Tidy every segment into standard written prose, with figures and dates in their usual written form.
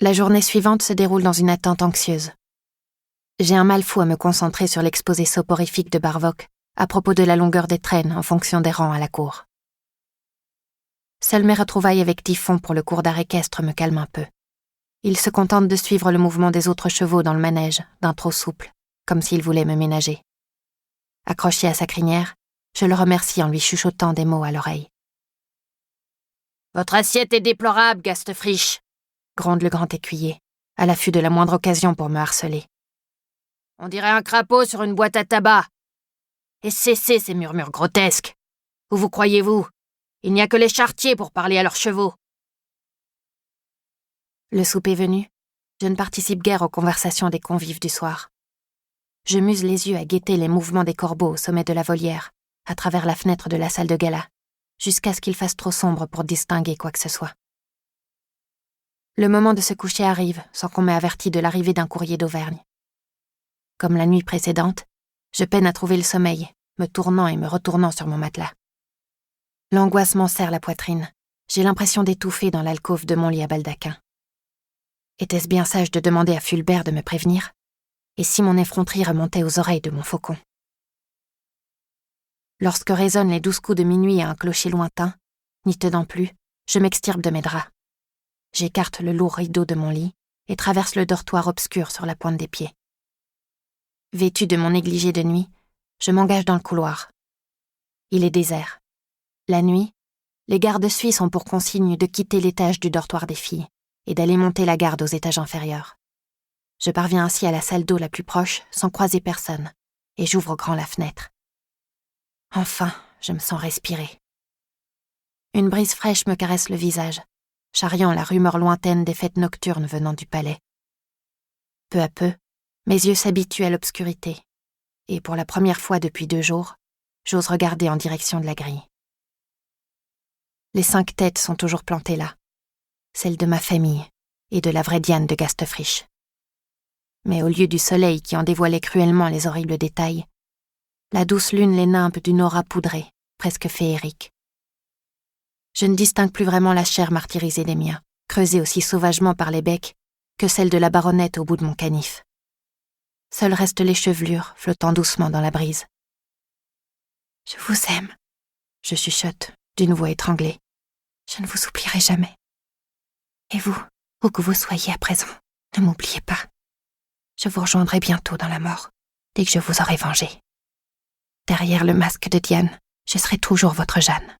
La journée suivante se déroule dans une attente anxieuse. J'ai un mal fou à me concentrer sur l'exposé soporifique de Barvok à propos de la longueur des traînes en fonction des rangs à la cour. Seules mes retrouvailles avec Typhon pour le cours d'art équestre me calment un peu. Il se contente de suivre le mouvement des autres chevaux dans le manège, d'un trot souple, comme s'il voulait me ménager. Accroché à sa crinière, je le remercie en lui chuchotant des mots à l'oreille. « Votre assiette est déplorable, Gastefrisch !» gronde le grand écuyer, à l'affût de la moindre occasion pour me harceler. « On dirait un crapaud sur une boîte à tabac. Et cessez ces murmures grotesques. Où vous croyez-vous ? Il n'y a que les charretiers pour parler à leurs chevaux. » Le souper venu, je ne participe guère aux conversations des convives du soir. Je muse les yeux à guetter les mouvements des corbeaux au sommet de la volière, à travers la fenêtre de la salle de gala, jusqu'à ce qu'il fasse trop sombre pour distinguer quoi que ce soit. Le moment de se coucher arrive sans qu'on m'ait averti de l'arrivée d'un courrier d'Auvergne. Comme la nuit précédente, je peine à trouver le sommeil, me tournant et me retournant sur mon matelas. L'angoisse m'enserre la poitrine. J'ai l'impression d'étouffer dans l'alcôve de mon lit à baldaquin. Était-ce bien sage de demander à Fulbert de me prévenir ? Et si mon effronterie remontait aux oreilles de mon faucon ? Lorsque résonnent les 12 coups de minuit à un clocher lointain, n'y tenant plus, je m'extirpe de mes draps. J'écarte le lourd rideau de mon lit et traverse le dortoir obscur sur la pointe des pieds. Vêtu de mon négligé de nuit, je m'engage dans le couloir. Il est désert. La nuit, les gardes suisses ont pour consigne de quitter l'étage du dortoir des filles et d'aller monter la garde aux étages inférieurs. Je parviens ainsi à la salle d'eau la plus proche sans croiser personne et j'ouvre grand la fenêtre. Enfin, je me sens respirer. Une brise fraîche me caresse le visage, charriant la rumeur lointaine des fêtes nocturnes venant du palais. Peu à peu, mes yeux s'habituent à l'obscurité et pour la première fois depuis 2 jours, j'ose regarder en direction de la grille. Les 5 têtes sont toujours plantées là, celles de ma famille et de la vraie Diane de Gastefrisch. Mais au lieu du soleil qui en dévoilait cruellement les horribles détails, la douce lune les nimbe d'une aura poudrée, presque féerique. Je ne distingue plus vraiment la chair martyrisée des miens, creusée aussi sauvagement par les becs, que celle de la baronnette au bout de mon canif. Seules restent les chevelures, flottant doucement dans la brise. « Je vous aime », je chuchote, d'une voix étranglée. « Je ne vous oublierai jamais. Et vous, où que vous soyez à présent, ne m'oubliez pas. Je vous rejoindrai bientôt dans la mort, dès que je vous aurai vengé. Derrière le masque de Diane, je serai toujours votre Jeanne,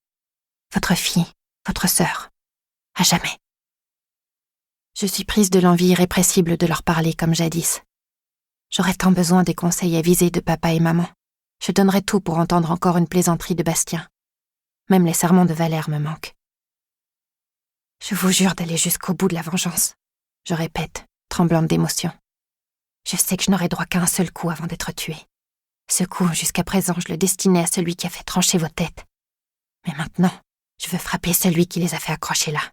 votre fille, votre sœur, à jamais. » Je suis prise de l'envie irrépressible de leur parler comme jadis. J'aurais tant besoin des conseils avisés de papa et maman. Je donnerais tout pour entendre encore une plaisanterie de Bastien. Même les sermons de Valère me manquent. Je vous jure d'aller jusqu'au bout de la vengeance, je répète, tremblante d'émotion. Je sais que je n'aurai droit qu'à un seul coup avant d'être tuée. Ce coup, jusqu'à présent, je le destinais à celui qui a fait trancher vos têtes. Mais maintenant, je veux frapper celui qui les a fait accrocher là.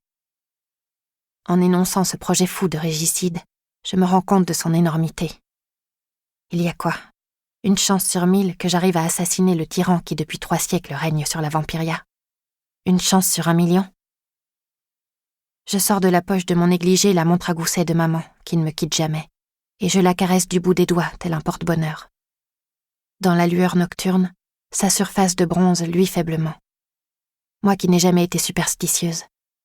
En énonçant ce projet fou de régicide, je me rends compte de son énormité. Il y a quoi ? Une chance sur 1000 que j'arrive à assassiner le tyran qui depuis 3 siècles règne sur la Vampiria. Une chance sur 1 million. Je sors de la poche de mon négligé la montre à gousset de maman, qui ne me quitte jamais, et je la caresse du bout des doigts tel un porte-bonheur. Dans la lueur nocturne, sa surface de bronze luit faiblement. Moi qui n'ai jamais été superstitieuse,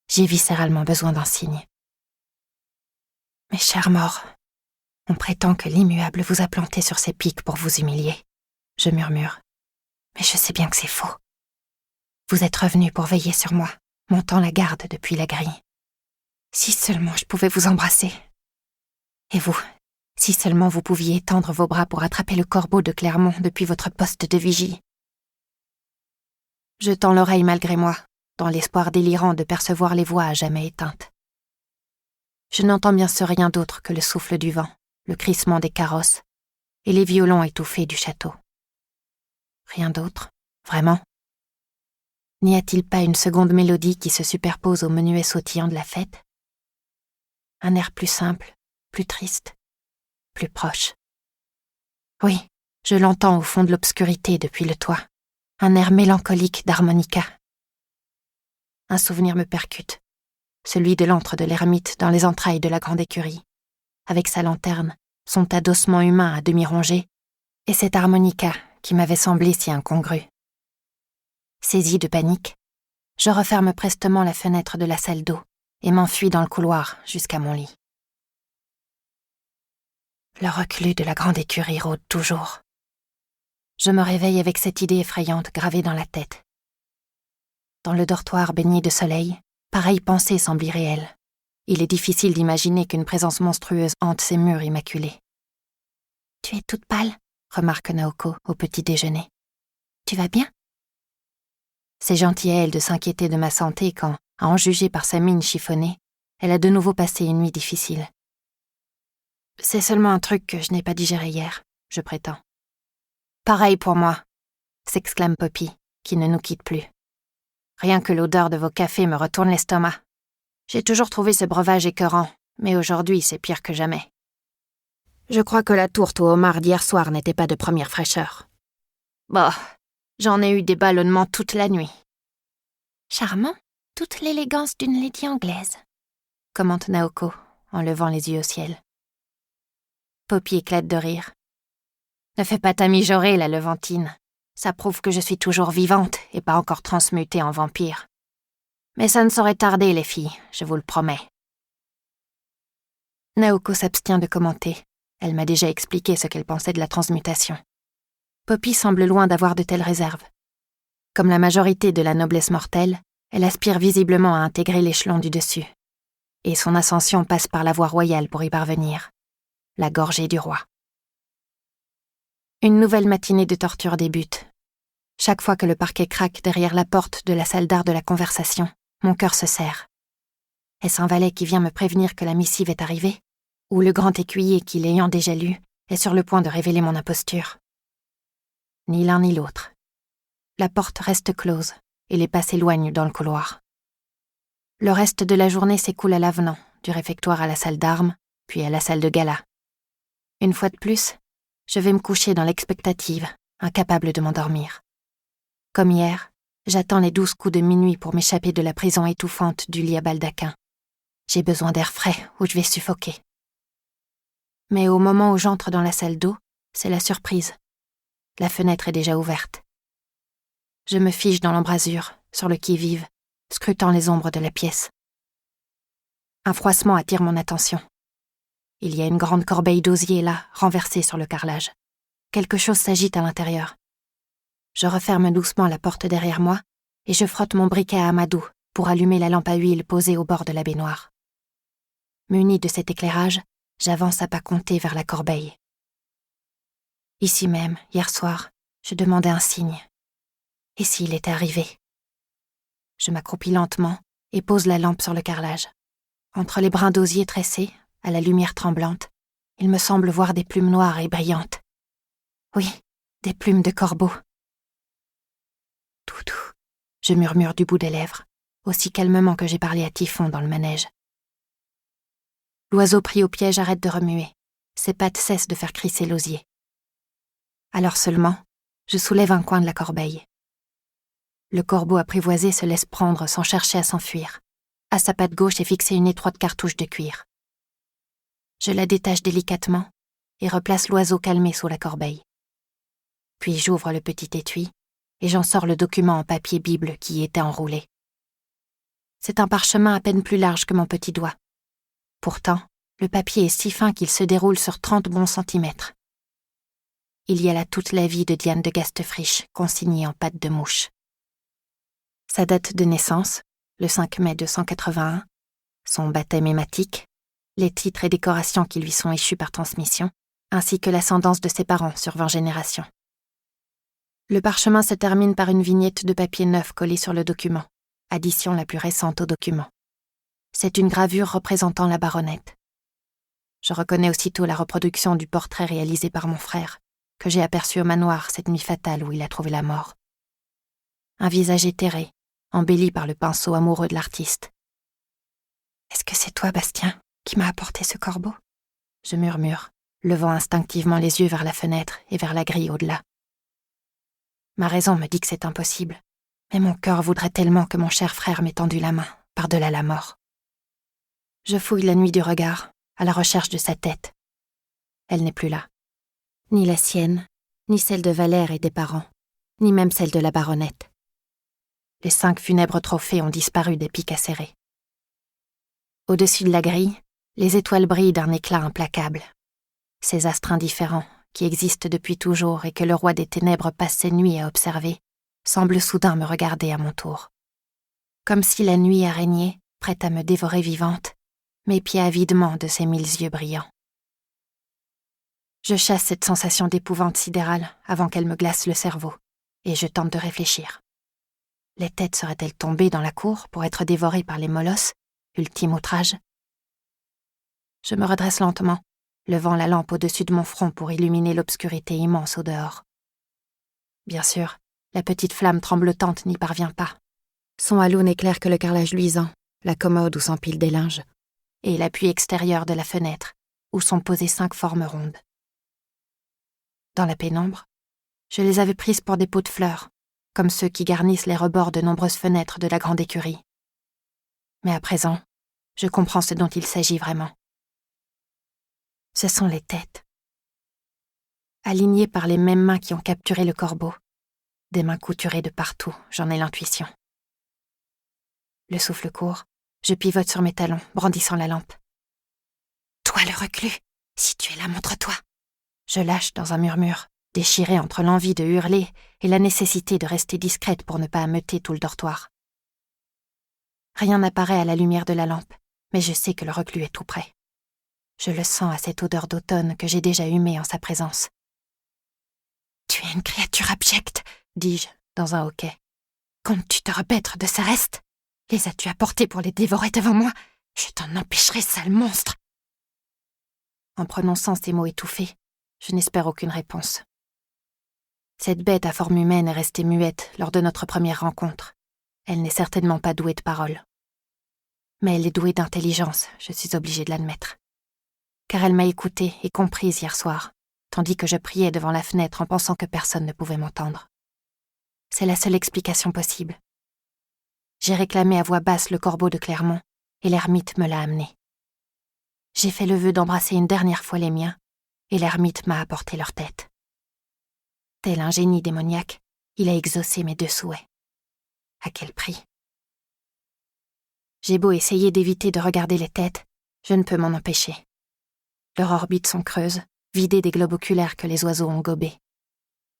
j'ai viscéralement besoin d'un signe. Mes chers morts, on prétend que l'immuable vous a planté sur ses pics pour vous humilier, je murmure. Mais je sais bien que c'est faux. Vous êtes revenus pour veiller sur moi, montant la garde depuis la grille. Si seulement je pouvais vous embrasser. Et vous, si seulement vous pouviez étendre vos bras pour attraper le corbeau de Clermont depuis votre poste de vigie. Je tends l'oreille malgré moi, dans l'espoir délirant de percevoir les voix à jamais éteintes. Je n'entends bien sûr rien d'autre que le souffle du vent, le crissement des carrosses et les violons étouffés du château. Rien d'autre, vraiment ? N'y a-t-il pas une seconde mélodie qui se superpose au menuet sautillant de la fête ? Un air plus simple, plus triste, plus proche. Oui, je l'entends au fond de l'obscurité depuis le toit. Un air mélancolique d'harmonica. Un souvenir me percute. celui de l'antre de l'ermite dans les entrailles de la grande écurie, avec sa lanterne, son tas d'ossements humains à demi rongés, et cet harmonica qui m'avait semblé si incongru. Saisi de panique, je referme prestement la fenêtre de la salle d'eau et m'enfuis dans le couloir jusqu'à mon lit. Le reclus de la grande écurie rôde toujours. Je me réveille avec cette idée effrayante gravée dans la tête. Dans le dortoir baigné de soleil, pareille pensée semble irréelle. Il est difficile d'imaginer qu'une présence monstrueuse hante ces murs immaculés. « Tu es toute pâle », remarque Naoko au petit déjeuner. « Tu vas bien ?» C'est gentil à elle de s'inquiéter de ma santé quand, à en juger par sa mine chiffonnée, elle a de nouveau passé une nuit difficile. « C'est seulement un truc que je n'ai pas digéré hier, je prétends. »« Pareil pour moi », s'exclame Poppy, qui ne nous quitte plus. « Rien que l'odeur de vos cafés me retourne l'estomac. J'ai toujours trouvé ce breuvage écœurant, mais aujourd'hui c'est pire que jamais. Je crois que la tourte au homard d'hier soir n'était pas de première fraîcheur. Bon, j'en ai eu des ballonnements toute la nuit. »« Charmant, toute l'élégance d'une lady anglaise », commente Naoko, en levant les yeux au ciel. Poppy éclate de rire. « Ne fais pas ta mijaurée, la Levantine. Ça prouve que je suis toujours vivante et pas encore transmutée en vampire. Mais ça ne saurait tarder, les filles, je vous le promets. » Naoko s'abstient de commenter. Elle m'a déjà expliqué ce qu'elle pensait de la transmutation. Poppy semble loin d'avoir de telles réserves. Comme la majorité de la noblesse mortelle, elle aspire visiblement à intégrer l'échelon du dessus. Et son ascension passe par la voie royale pour y parvenir. La gorgée du roi. Une nouvelle matinée de torture débute. Chaque fois que le parquet craque derrière la porte de la salle d'art de la conversation, mon cœur se serre. Est-ce un valet qui vient me prévenir que la missive est arrivée? Ou le grand écuyer qui, l'ayant déjà lu, est sur le point de révéler mon imposture? Ni l'un ni l'autre. La porte reste close et les pas s'éloignent dans le couloir. Le reste de la journée s'écoule à l'avenant, du réfectoire à la salle d'armes, puis à la salle de gala. Une fois de plus, je vais me coucher dans l'expectative, incapable de m'endormir. Comme hier, j'attends les 12 coups de minuit pour m'échapper de la prison étouffante du lit à baldaquin. J'ai besoin d'air frais ou je vais suffoquer. Mais au moment où j'entre dans la salle d'eau, c'est la surprise. La fenêtre est déjà ouverte. Je me fige dans l'embrasure, sur le qui-vive, scrutant les ombres de la pièce. Un froissement attire mon attention. Il y a une grande corbeille d'osier là, renversée sur le carrelage. Quelque chose s'agite à l'intérieur. Je referme doucement la porte derrière moi et je frotte mon briquet à amadou pour allumer la lampe à huile posée au bord de la baignoire. Muni de cet éclairage, j'avance à pas comptés vers la corbeille. Ici même, hier soir, je demandais un signe. Et s'il était arrivé? Je m'accroupis lentement et pose la lampe sur le carrelage. Entre les brins d'osier tressés, à la lumière tremblante, il me semble voir des plumes noires et brillantes. Oui, des plumes de corbeau. Toutou, je murmure du bout des lèvres, aussi calmement que j'ai parlé à Typhon dans le manège. L'oiseau pris au piège arrête de remuer. Ses pattes cessent de faire crisser l'osier. Alors seulement, je soulève un coin de la corbeille. Le corbeau apprivoisé se laisse prendre sans chercher à s'enfuir. À sa patte gauche est fixée une étroite cartouche de cuir. Je la détache délicatement et replace l'oiseau calmé sous la corbeille. Puis j'ouvre le petit étui et j'en sors le document en papier Bible qui y était enroulé. C'est un parchemin à peine plus large que mon petit doigt. Pourtant, le papier est si fin qu'il se déroule sur 30 bons centimètres. Il y a là toute la vie de Diane de Gastefrisch, consignée en pâte de mouche. Sa date de naissance, le 5 mai 281, son baptême hématique, les titres et décorations qui lui sont échus par transmission, ainsi que l'ascendance de ses parents sur 20 générations. Le parchemin se termine par une vignette de papier neuf collée sur le document, addition la plus récente au document. C'est une gravure représentant la baronnette. Je reconnais aussitôt la reproduction du portrait réalisé par mon frère, que j'ai aperçu au manoir cette nuit fatale où il a trouvé la mort. Un visage éthéré, embelli par le pinceau amoureux de l'artiste. « Est-ce que c'est toi, Bastien, qui m'a apporté ce corbeau ?» je murmure, levant instinctivement les yeux vers la fenêtre et vers la grille au-delà. Ma raison me dit que c'est impossible, mais mon cœur voudrait tellement que mon cher frère m'ait tendu la main, par-delà la mort. Je fouille la nuit du regard, à la recherche de sa tête. Elle n'est plus là. Ni la sienne, ni celle de Valère et des parents, ni même celle de la baronette. Les 5 funèbres trophées ont disparu des pics acérés. Au-dessus de la grille, les étoiles brillent d'un éclat implacable. Ces astres indifférents, qui existent depuis toujours et que le roi des ténèbres passe ses nuits à observer, semblent soudain me regarder à mon tour. Comme si la nuit araignée, prête à me dévorer vivante, m'épiait avidement de ses 1000 yeux brillants. Je chasse cette sensation d'épouvante sidérale avant qu'elle me glace le cerveau, et je tente de réfléchir. Les têtes seraient-elles tombées dans la cour pour être dévorées par les molosses, ultime outrage? Je me redresse lentement, levant la lampe au-dessus de mon front pour illuminer l'obscurité immense au dehors. Bien sûr, la petite flamme tremblotante n'y parvient pas. Son halo n'éclaire que le carrelage luisant, la commode où s'empilent des linges, et l'appui extérieur de la fenêtre, où sont posées 5 formes rondes. Dans la pénombre, je les avais prises pour des pots de fleurs, comme ceux qui garnissent les rebords de nombreuses fenêtres de la grande écurie. Mais à présent, je comprends ce dont il s'agit vraiment. Ce sont les têtes. Alignées par les mêmes mains qui ont capturé le corbeau. Des mains couturées de partout, j'en ai l'intuition. Le souffle court, je pivote sur mes talons, brandissant la lampe. « Toi le reclus, si tu es là, montre-toi !» Je lâche dans un murmure, déchiré entre l'envie de hurler et la nécessité de rester discrète pour ne pas ameuter tout le dortoir. Rien n'apparaît à la lumière de la lampe, mais je sais que le reclus est tout près. Je le sens à cette odeur d'automne que j'ai déjà humée en sa présence. « Tu es une créature abjecte !» dis-je, dans un hoquet. « Comptes-tu te repaître de ces restes? Les as-tu apportés pour les dévorer devant moi? Je t'en empêcherai, sale monstre !» En prononçant ces mots étouffés, je n'espère aucune réponse. Cette bête à forme humaine est restée muette lors de notre première rencontre. Elle n'est certainement pas douée de parole. Mais elle est douée d'intelligence, je suis obligée de l'admettre. Car elle m'a écoutée et comprise hier soir, tandis que je priais devant la fenêtre en pensant que personne ne pouvait m'entendre. C'est la seule explication possible. J'ai réclamé à voix basse le corbeau de Clermont, et l'ermite me l'a amené. J'ai fait le vœu d'embrasser une dernière fois les miens, et l'ermite m'a apporté leur tête. Tel un génie démoniaque, il a exaucé mes 2 souhaits. À quel prix? J'ai beau essayer d'éviter de regarder les têtes, je ne peux m'en empêcher. Leurs orbites sont creuses, vidées des globes oculaires que les oiseaux ont gobés.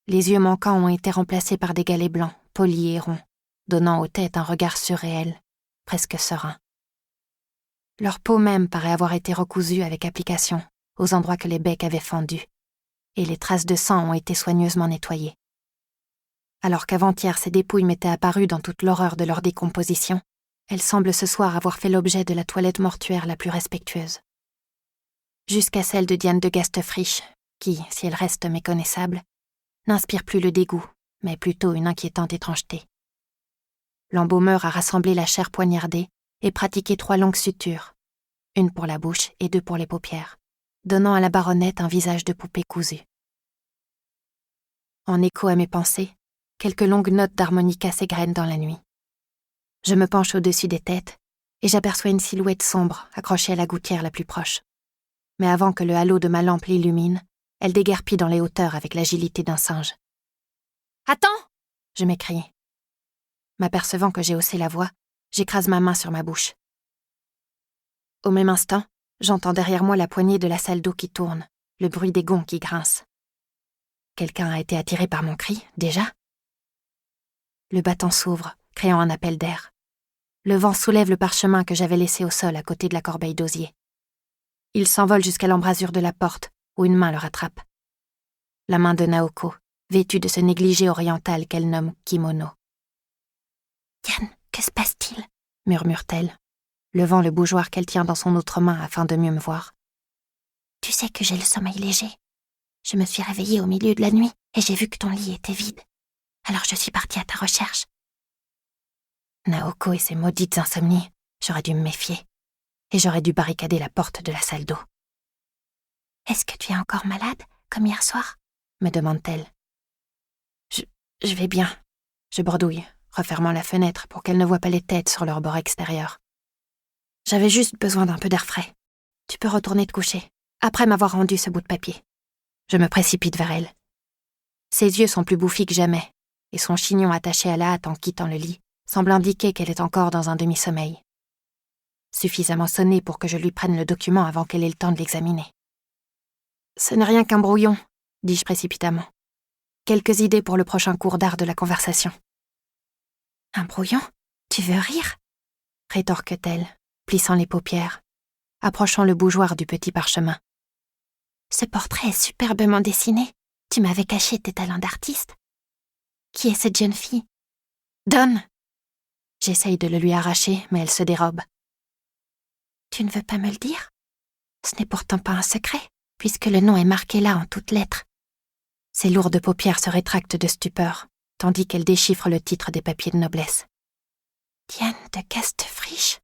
Les yeux manquants ont été remplacés par des galets blancs, polis et ronds, donnant aux têtes un regard surréel, presque serein. Leur peau même paraît avoir été recousue avec application, aux endroits que les becs avaient fendus, et les traces de sang ont été soigneusement nettoyées. Alors qu'avant-hier ces dépouilles m'étaient apparues dans toute l'horreur de leur décomposition, elles semblent ce soir avoir fait l'objet de la toilette mortuaire la plus respectueuse. Jusqu'à celle de Diane de Gastefriche, qui, si elle reste méconnaissable, n'inspire plus le dégoût, mais plutôt une inquiétante étrangeté. L'embaumeur a rassemblé la chair poignardée et pratiqué 3 longues sutures, une pour la bouche et 2 pour les paupières, donnant à la baronette un visage de poupée cousue. En écho à mes pensées, quelques longues notes d'harmonica s'égrènent dans la nuit. Je me penche au-dessus des têtes et j'aperçois une silhouette sombre accrochée à la gouttière la plus proche. Mais avant que le halo de ma lampe l'illumine, elle déguerpit dans les hauteurs avec l'agilité d'un singe. « Attends !» je m'écrie. M'apercevant que j'ai haussé la voix, j'écrase ma main sur ma bouche. Au même instant, j'entends derrière moi la poignée de la salle d'eau qui tourne, le bruit des gonds qui grincent. Quelqu'un a été attiré par mon cri, déjà? Le battant s'ouvre, créant un appel d'air. Le vent soulève le parchemin que j'avais laissé au sol à côté de la corbeille d'osier. Il s'envole jusqu'à l'embrasure de la porte, où une main le rattrape. La main de Naoko, vêtue de ce négligé oriental qu'elle nomme kimono. « Diane, que se passe-t-il » murmure-t-elle, levant le bougeoir qu'elle tient dans son autre main afin de mieux me voir. « Tu sais que j'ai le sommeil léger. Je me suis réveillée au milieu de la nuit et j'ai vu que ton lit était vide. Alors je suis partie à ta recherche. » Naoko et ses maudites insomnies, j'aurais dû me méfier. Et j'aurais dû barricader la porte de la salle d'eau. « Est-ce que tu es encore malade, comme hier soir ?» me demande-t-elle. Je vais bien. Je bredouille, refermant la fenêtre pour qu'elle ne voie pas les têtes sur leur bord extérieur. J'avais juste besoin d'un peu d'air frais. Tu peux retourner te coucher, après m'avoir rendu ce bout de papier. Je me précipite vers elle. Ses yeux sont plus bouffis que jamais, et son chignon attaché à la hâte en quittant le lit semble indiquer qu'elle est encore dans un demi-sommeil. Suffisamment sonné pour que je lui prenne le document avant qu'elle ait le temps de l'examiner. « Ce n'est rien qu'un brouillon », dis-je précipitamment. « Quelques idées pour le prochain cours d'art de la conversation. »« Un brouillon ? Tu veux rire ?» rétorque-t-elle, plissant les paupières, approchant le bougeoir du petit parchemin. « Ce portrait est superbement dessiné. Tu m'avais caché tes talents d'artiste. Qui est cette jeune fille ? » ?»« Donne !» J'essaye de le lui arracher, mais elle se dérobe. « Tu ne veux pas me le dire ? Ce n'est pourtant pas un secret, puisque le nom est marqué là en toutes lettres. » Ses lourdes paupières se rétractent de stupeur, tandis qu'elle déchiffre le titre des papiers de noblesse. « Diane de Castefriche ?»